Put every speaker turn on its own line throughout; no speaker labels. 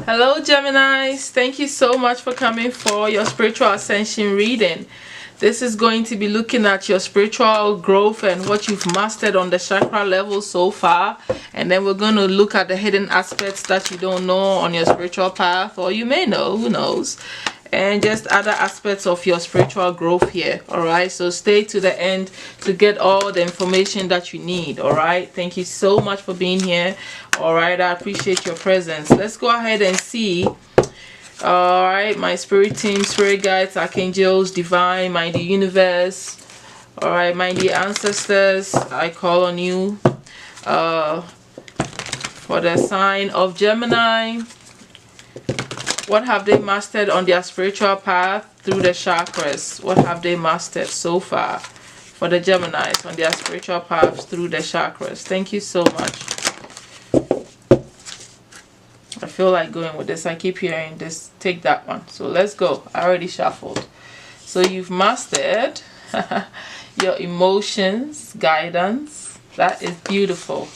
Hello Geminis, thank you so much for coming for your spiritual ascension reading. This is going to be looking at your spiritual growth and what you've mastered on the chakra level so far, and then we're going to look at the hidden aspects that you don't know on your spiritual path, or you may know, who knows, and just other aspects of your spiritual growth here. All right, so stay to the end to get all the information that you need. All right, thank you so much for being here. All right, I appreciate your presence. Let's go ahead and see. All right, my spirit team, spirit guides, archangels, divine, mighty universe. All right, mighty ancestors, I call on you for the sign of Gemini. What have they mastered on their spiritual path through the chakras? What have they mastered so far for the Geminis on their spiritual paths through the chakras? Thank you so much. I feel like going with this. I keep hearing this. Take that one. So let's go. I already shuffled. So you've mastered your emotions, guidance. That is beautiful.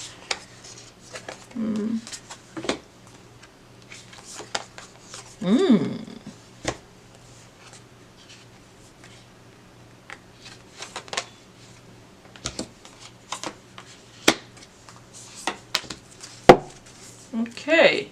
Okay.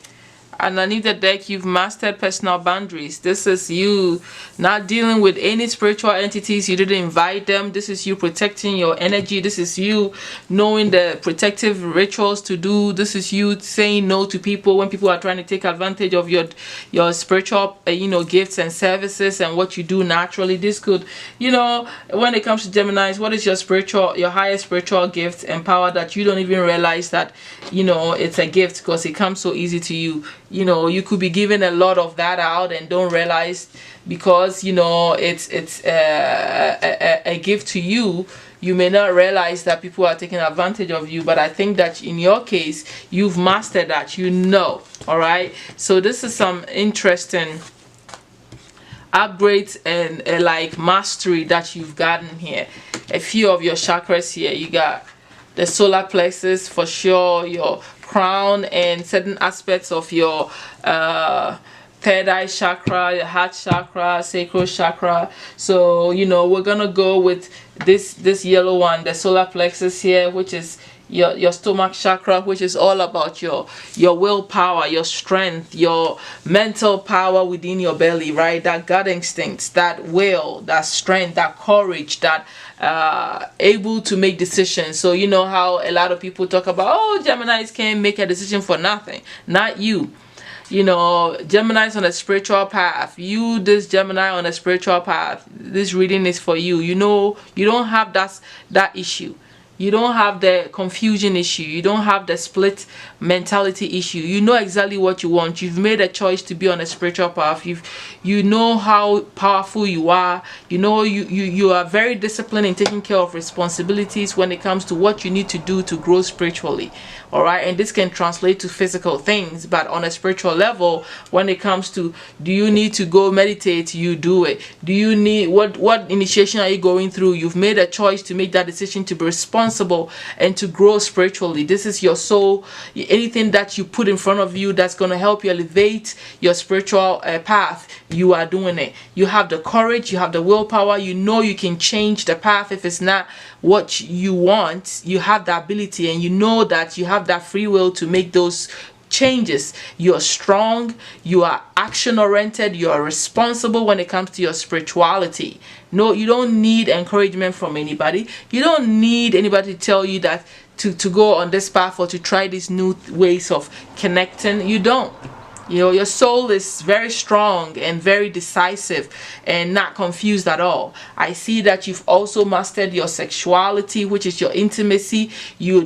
Underneath the deck, you've mastered personal boundaries. This is you not dealing with any spiritual entities. You didn't invite them. This is you protecting your energy. This is you knowing the protective rituals to do. This is you saying no to people when people are trying to take advantage of your spiritual gifts and services and what you do naturally. This could, when it comes to Geminis, what is your highest spiritual gift and power that you don't even realize that it's a gift, because it comes so easy to you. You could be giving a lot of that out and don't realize, because it's a gift to you. You may not realize that people are taking advantage of you, but I think that in your case you've mastered that. All right, so this is some interesting upgrades and like mastery that you've gotten here. A few of your chakras here. You got the solar plexus, for sure, your crown, and certain aspects of your third eye chakra, your heart chakra, sacral chakra. So we're gonna go with this yellow one, the solar plexus here, which is your stomach chakra, which is all about your willpower, your strength, your mental power within your belly, right? That gut instinct, that will, that strength, that courage, that able to make decisions. So you know how a lot of people talk about, oh, Geminis can't make a decision for nothing. Not you. Gemini's on a spiritual path. This Gemini on a spiritual path, this reading is for you. You don't have that issue. You don't have the confusion issue. You don't have the split mentality issue. You know exactly what you want. You've made a choice to be on a spiritual path. You know how powerful you are. You are very disciplined in taking care of responsibilities when it comes to what you need to do to grow spiritually. All right, and this can translate to physical things, but on a spiritual level, when it comes to, do you need to go meditate, you do it. Do you need, what initiation are you going through? You've made a choice to make that decision to be responsible and to grow spiritually. This is your soul. Anything that you put in front of you that's going to help you elevate your spiritual path, you are doing it. You have the courage, you have the willpower. You can change the path if it's not what you want. You have the ability, and you know that you have that free will to make those changes. You're strong, you are action oriented, you are responsible when it comes to your spirituality. No, you don't need encouragement from anybody. You don't need anybody to tell you that to go on this path or to try these new ways of connecting. You don't. Your soul is very strong and very decisive and not confused at all. I see that you've also mastered your sexuality, which is your intimacy, your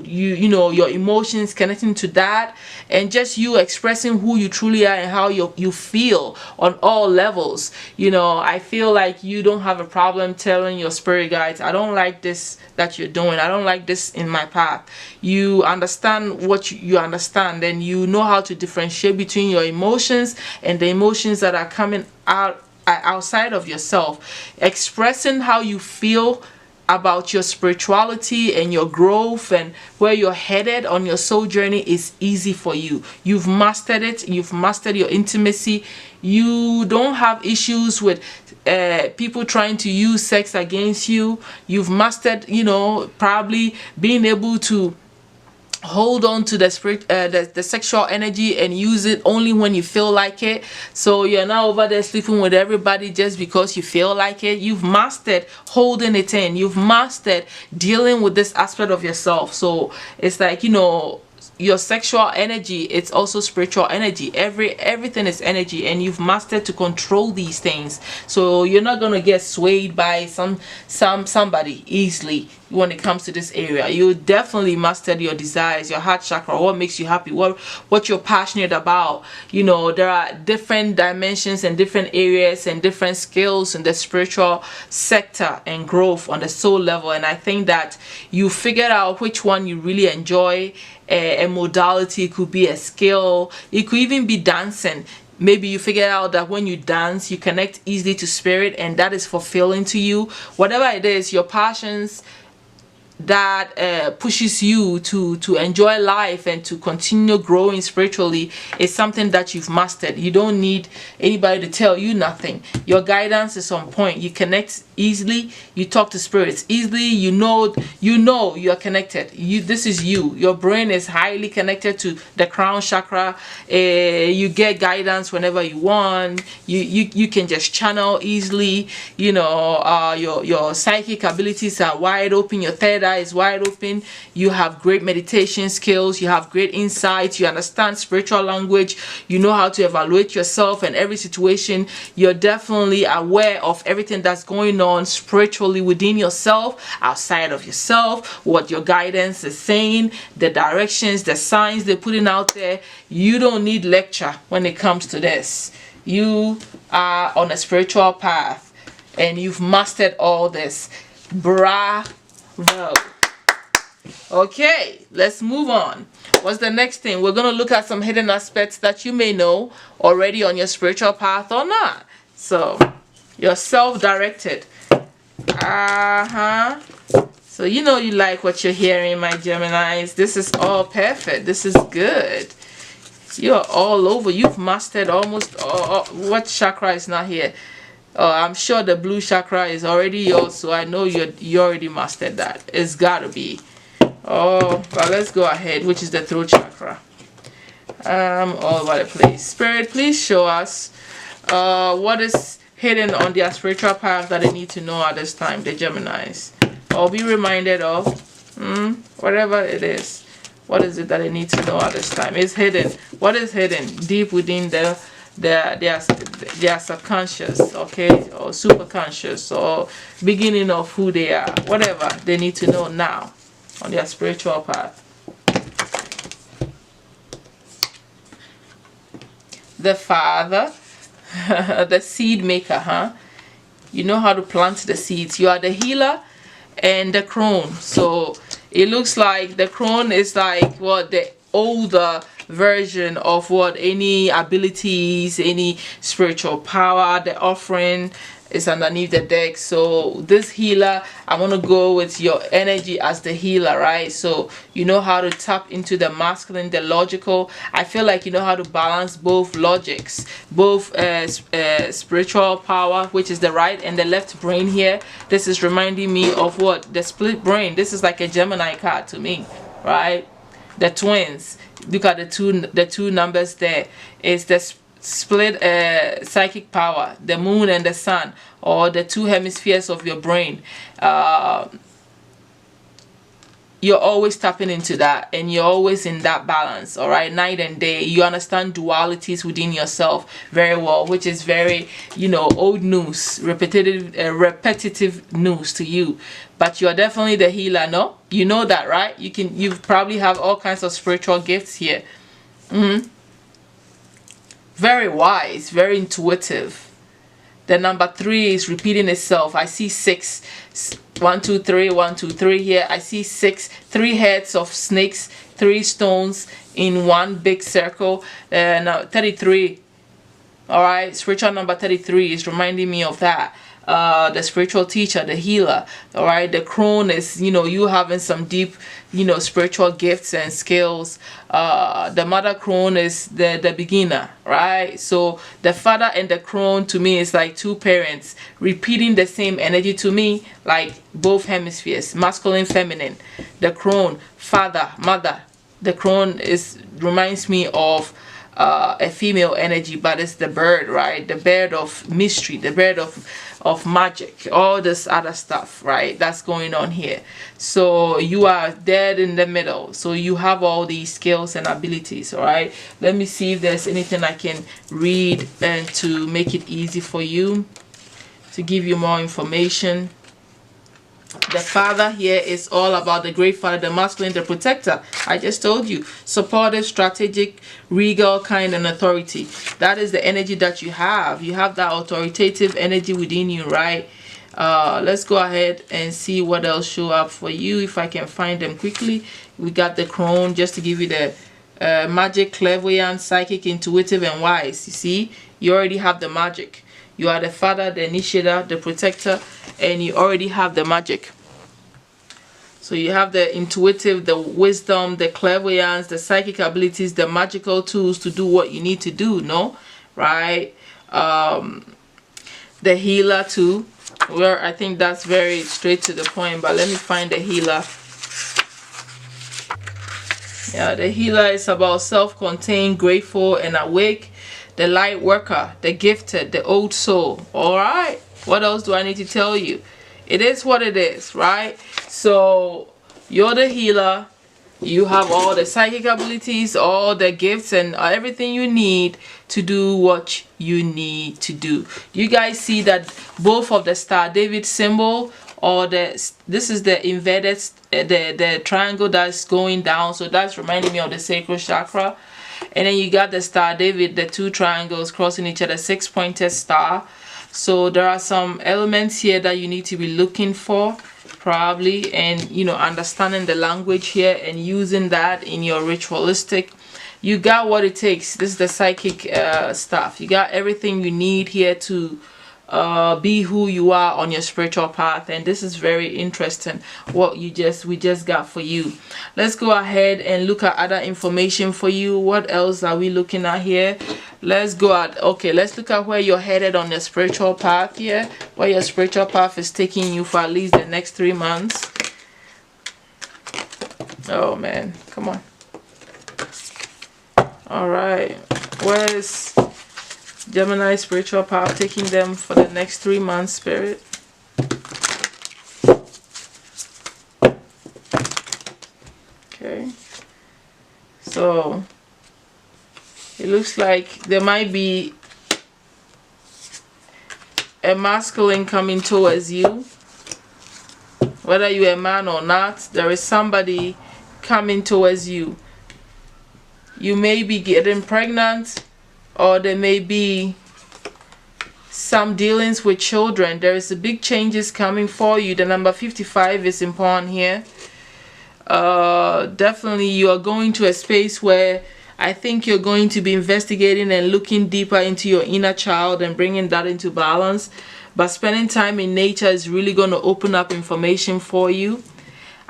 emotions, connecting to that, and just you expressing who you truly are and how you feel on all levels. I feel like you don't have a problem telling your spirit guides, I don't like this that you're doing. I don't like this in my path. You understand what you understand, and you know how to differentiate between your emotions and the emotions that are coming outside of yourself. Expressing how you feel about your spirituality and your growth and where you're headed on your soul journey is easy for you. You've mastered it. You've mastered your intimacy. You don't have issues with people trying to use sex against you. You've mastered, you know, probably being able to hold on to the spirit, the sexual energy, and use it only when you feel like it. So you're not over there sleeping with everybody just because you feel like it. You've mastered holding it in. You've mastered dealing with this aspect of yourself. So it's like, you know, your sexual energy, it's also spiritual energy. Everything is energy, and you've mastered to control these things. So you're not gonna get swayed by somebody easily when it comes to this area. You definitely mastered your desires, your heart chakra, what makes you happy, what you're passionate about. You know, there are different dimensions and different areas and different skills in the spiritual sector and growth on the soul level, and I think that you figured out which one you really enjoy. A modality, it could be a skill, it could even be dancing. Maybe you figure out that when you dance, you connect easily to spirit, and that is fulfilling to you. Whatever it is, your passions that pushes you to enjoy life and to continue growing spiritually is something that you've mastered. You don't need anybody to tell you nothing. Your guidance is on point. You connect easily. You talk to spirits easily. You know you are connected. This is you. Your brain is highly connected to the crown chakra. You get guidance whenever you want. You can just channel easily. You know, your psychic abilities are wide open. Your third eye is wide open. You have great meditation skills. You have great insights. You understand spiritual language. You know how to evaluate yourself in every situation. You're definitely aware of everything that's going on spiritually within yourself, outside of yourself, what your guidance is saying, the directions, the signs they're putting out there. You don't need lecture when it comes to this. You are on a spiritual path, and you've mastered all this. Bravo. Okay, let's move on. What's the next thing? We're going to look at some hidden aspects that you may know already on your spiritual path or not. So, you're self-directed. So you know you like what you're hearing, my Geminis. This is all perfect. This is good. You're all over. You've mastered almost all. What chakra is not here? Oh, I'm sure the blue chakra is already yours, so I know you already mastered that. It's gotta be. Oh, but let's go ahead. Which is the throat chakra? All over the place. Spirit, please show us what is hidden on their spiritual path that they need to know at this time, the Geminis. Or be reminded of whatever it is. What is it that they need to know at this time? It's hidden. What is hidden deep within their subconscious, okay, or superconscious, or beginning of who they are? Whatever they need to know now on their spiritual path. The Father, the seed maker, you know how to plant the seeds. You are the healer and the crone. So it looks like the crone is like what the older version of what any abilities, any spiritual power, the offering is underneath the deck. So this healer, I want to go with your energy as the healer, right? So you know how to tap into the masculine, the logical. I feel like you know how to balance both logics, both spiritual power, which is the right and the left brain here. This is reminding me of what? The split brain. This is like a Gemini card to me, right? The twins. Look at the two numbers there. It's the split psychic power, the moon and the sun, or the two hemispheres of your brain. You're always tapping into that, and you're always in that balance, all right, night and day. You understand dualities within yourself very well, which is very, you know, old news, repetitive news to you. But you're definitely the healer, no? You know that, right? You probably have all kinds of spiritual gifts here. Very wise, very intuitive. The number 3 is repeating itself. I see 6. 1, 2, 3, 1, 2, 3 here. I see 6, 3 heads of snakes, 3 stones in one big circle. Now 33. All right, spiritual number 33 is reminding me of that. the spiritual teacher, the healer. All right, the crone is, you having some deep, spiritual gifts and skills. The mother crone is the beginner, right? So the father and the crone to me is like two parents repeating the same energy to me, like both hemispheres, masculine, feminine. The crone, father, mother. The crone reminds me of a female energy, but it's the bird, right? The bird of mystery, the bird of magic, all this other stuff, right? That's going on here. So you are dead in the middle, so you have all these skills and abilities. All right, let me see if there's anything I can read and to make it easy for you, to give you more information. The father here is all about the great father, the masculine, the protector. I just told you, supportive, strategic, regal, kind, and authority. That is the energy that you have. You have that authoritative energy within you, right? Let's go ahead and see what else show up for you, if I can find them quickly. We got the crone, just to give you the magic, clairvoyant, psychic, intuitive, and wise. You see, you already have the magic. You are the father, the initiator, the protector, and you already have the magic. So you have the intuitive, the wisdom, the clairvoyance, the psychic abilities, the magical tools to do what you need to do, no? Right? The healer too. Where I think that's very straight to the point, but let me find the healer. Yeah, the healer is about self-contained, grateful, and awake. The light worker, the gifted, the old soul. All right, what else do I need to tell you? It is what it is, right? So you're the healer. You have all the psychic abilities, all the gifts, and everything you need to do what you need to do. You guys see that both of the Star David symbol, or this is the inverted, the triangle that's going down. So that's reminding me of the sacral chakra. And then you got the Star David, the two triangles crossing each other, 6-pointed star. So there are some elements here that you need to be looking for, probably, and understanding the language here and using that in your ritualistic. You got what it takes. This is the psychic stuff. You got everything you need here to be who you are on your spiritual path, and this is very interesting what we just got for you. Let's go ahead and look at other information for you. What else are we looking at here? Let's go at, okay, let's look at where you're headed on your spiritual path here, where your spiritual path is taking you for at least the next 3 months. Oh man, come on. All right, where's Gemini spiritual path taking them for the next 3 months, Spirit? Okay, so it looks like there might be a masculine coming towards you. Whether you're a man or not, there is somebody coming towards you. You may be getting pregnant, or there may be some dealings with children. There is a big changes coming for you. The number 55 is important here. Definitely you are going to a space where I think you're going to be investigating and looking deeper into your inner child and bringing that into balance. But spending time in nature is really going to open up information for you.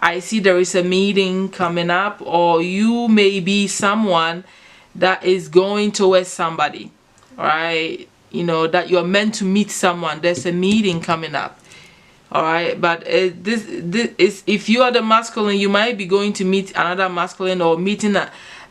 I see there is a meeting coming up, or you may be someone that is going towards somebody, right? That you're meant to meet someone. There's a meeting coming up, all right? But this is, if you are the masculine, you might be going to meet another masculine, or meeting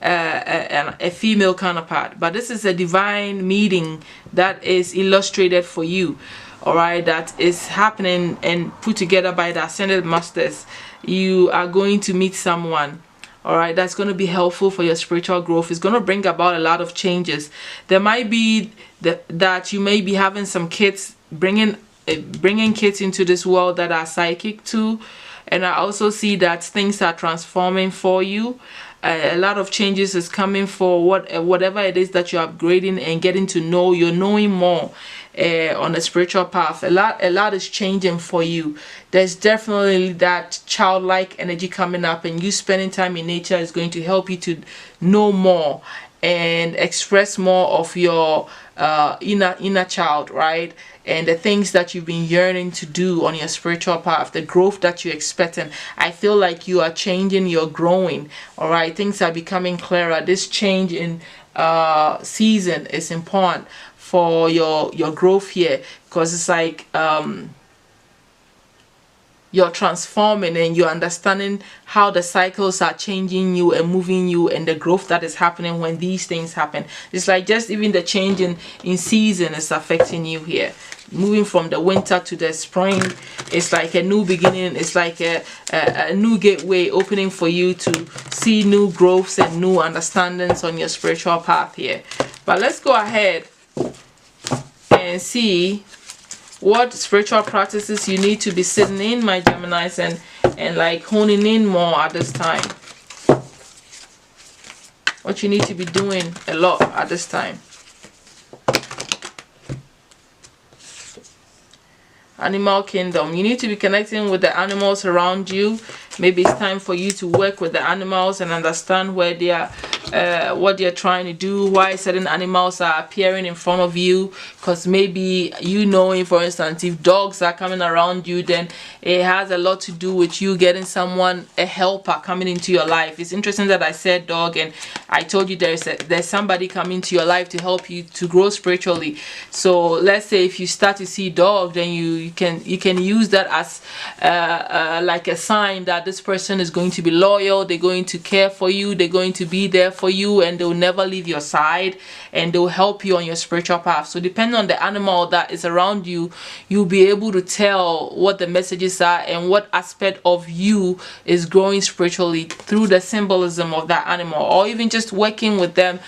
a female counterpart. But this is a divine meeting that is illustrated for you, all right? That is happening and put together by the Ascended Masters. You are going to meet someone, all right, that's going to be helpful for your spiritual growth. It's going to bring about a lot of changes. There might be that you may be having some kids, bringing kids into this world that are psychic too. And I also see that things are transforming for you. A lot of changes is coming for whatever it is that you're upgrading and getting to know. You're knowing more on the spiritual path. A lot is changing for you. There's definitely that childlike energy coming up, and you spending time in nature is going to help you to know more and express more of your inner child, right? And the things that you've been yearning to do on your spiritual path, the growth that you're expecting. I feel like you are changing, you're growing, all right? Things are becoming clearer. This change in season is important for your growth here, because it's like you're transforming and you're understanding how the cycles are changing you and moving you, and the growth that is happening when these things happen. It's like just even the change in season is affecting you here. Moving from the winter to the spring, it's like a new beginning. It's like a new gateway opening for you to see new growths and new understandings on your spiritual path here. But let's go ahead and see what spiritual practices you need to be sitting in, my Geminis, and like honing in more at this time. What you need to be doing a lot at this time. Animal kingdom. You need to be connecting with the animals around you. Maybe it's time for you to work with the animals and understand where they are, what they're trying to do, why certain animals are appearing in front of you. Because maybe you know, for instance, if dogs are coming around you, then it has a lot to do with you getting someone, a helper coming into your life. It's interesting that I said dog, and I told you there's somebody coming to your life to help you to grow spiritually. So let's say if you start to see dog, then you can use that as like a sign that this person is going to be loyal, they're going to care for you, they're going to be there for you, and they'll never leave your side, and they'll help you on your spiritual path. So depending on the animal that is around you, you'll be able to tell what the messages are and what aspect of you is growing spiritually through the symbolism of that animal, or even just working with them,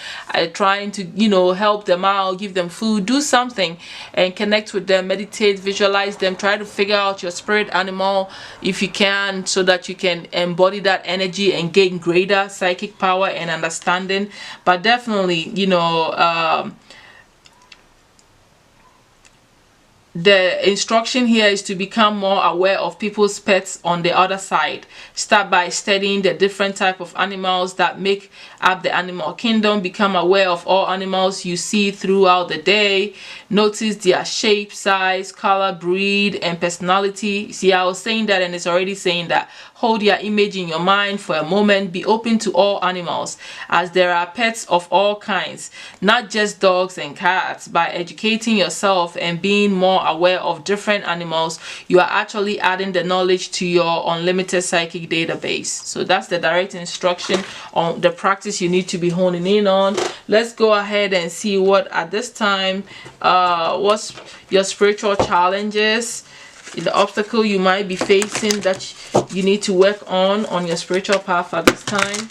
trying to help them out, give them food, do something and connect with them, meditate, visualize them, try to figure out your spirit animal if you can, so that you can embody that energy and gain greater psychic power and understanding. But definitely, the instruction here is to become more aware of people's pets on the other side. Start by studying the different type of animals that make up the animal kingdom. Become aware of all animals you see throughout the day. Notice their shape, size, color, breed, and personality. See, I was saying that, and it's already saying that. Hold their image in your mind for a moment. Be open to all animals, as there are pets of all kinds, not just dogs and cats. By educating yourself and being more aware of different animals, you are actually adding the knowledge to your unlimited psychic database. So that's the direct instruction on the practice you need to be honing in on. Let's go ahead and see what at this time, what's your spiritual challenges, the obstacle you might be facing that you need to work on your spiritual path at this time.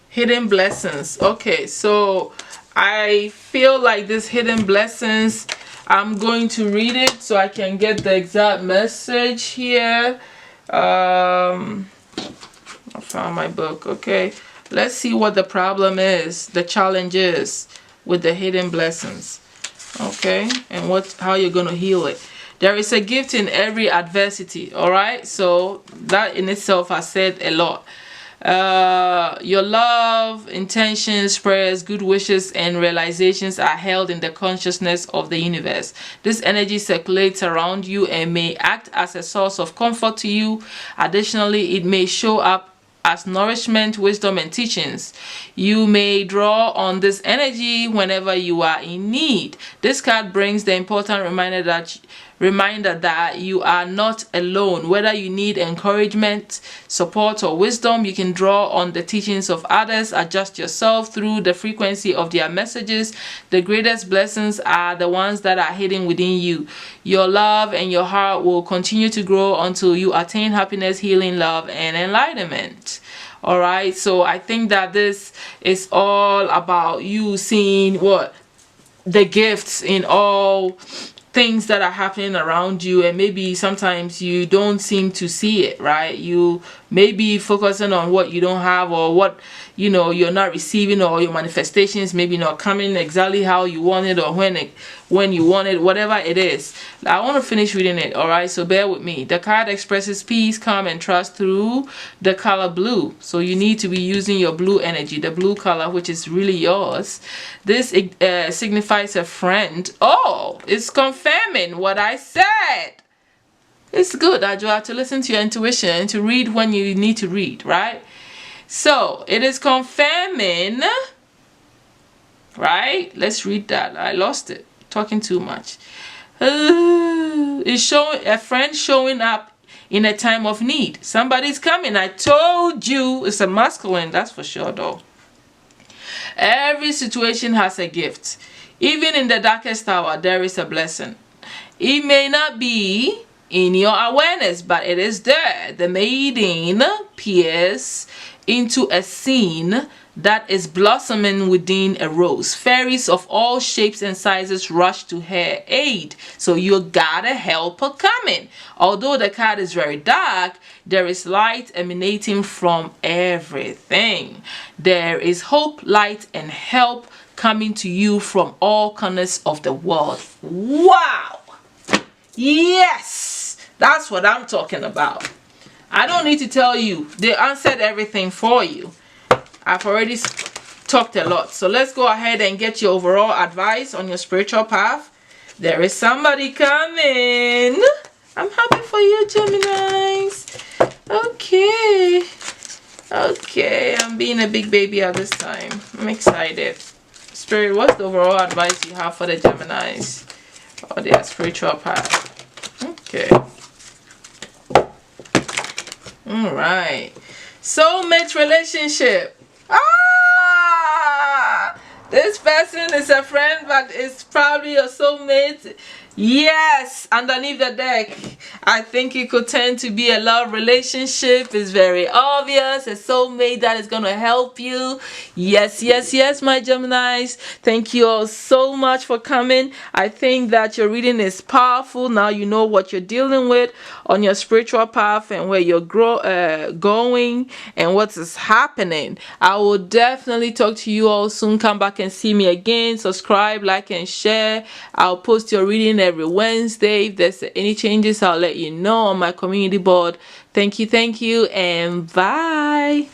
Hidden blessings. Okay, so I feel like this hidden blessings, I'm going to read it so I can get the exact message here. I found my book. Okay, let's see what the problem is, the challenge is with the hidden blessings. Okay, and how you're going to heal it. There is a gift in every adversity. All right, so that in itself has said a lot. Your love, intentions, prayers, good wishes, and realizations are held in the consciousness of the universe. This energy circulates around you and may act as a source of comfort to you. Additionally, it may show up as nourishment, wisdom, and teachings. You may draw on this energy whenever you are in need. This card brings the important reminder that you are not alone. Whether you need encouragement, support, or wisdom, you can draw on the teachings of others. Adjust yourself through the frequency of their messages. The greatest blessings are the ones that are hidden within you. Your love and your heart will continue to grow until you attain happiness, healing, love, and enlightenment. All right, so I think that this is all about you seeing what the gifts in all things that are happening around you, and maybe sometimes you don't seem to see it, right? You may be focusing on what you don't have, or what you're not receiving, or your manifestations maybe not coming exactly how you want it, or when you want it, whatever it is. I want to finish reading it, all right? So bear with me. The card expresses peace, calm, and trust through the color blue. So you need to be using your blue energy, the blue color, which is really yours. This signifies a friend. Oh, it's confirming what I said. It's good that you have to listen to your intuition, to read when you need to read, right? So it is confirming, right? Let's read that. I lost it. Talking too much. It's showing a friend showing up in a time of need. Somebody's coming. I told you. It's a masculine, that's for sure, though. Every situation has a gift. Even in the darkest hour, there is a blessing. It may not be in your awareness, but it is there. The maiden peers into a scene that is blossoming within a rose. Fairies of all shapes and sizes rush to her aid. So you got a helper coming. Although the card is very dark, there is light emanating from everything. There is hope, light, and help coming to you from all corners of the world. Wow! Yes! That's what I'm talking about. I don't need to tell you. They answered everything for you. I've already talked a lot. So let's go ahead and get your overall advice on your spiritual path. There is somebody coming. I'm happy for you, Geminis. Okay. Okay, I'm being a big baby at this time. I'm excited. Spirit, what's the overall advice you have for the Geminis or their spiritual path? Okay. All right. Soulmate relationship. This person is a friend, but it's probably your soulmate. Yes, underneath the deck, I think it could tend to be a love relationship. It's very obvious. A soulmate that is going to help you. Yes, yes, yes, my Geminis. Thank you all so much for coming. I think that your reading is powerful. Now you know what you're dealing with on your spiritual path and where you're going and what is happening. I will definitely talk to you all soon. Come back and see me again. Subscribe, like, and share. I'll post your reading every Wednesday. If there's any changes, I'll let you know on my community board. Thank you, and bye.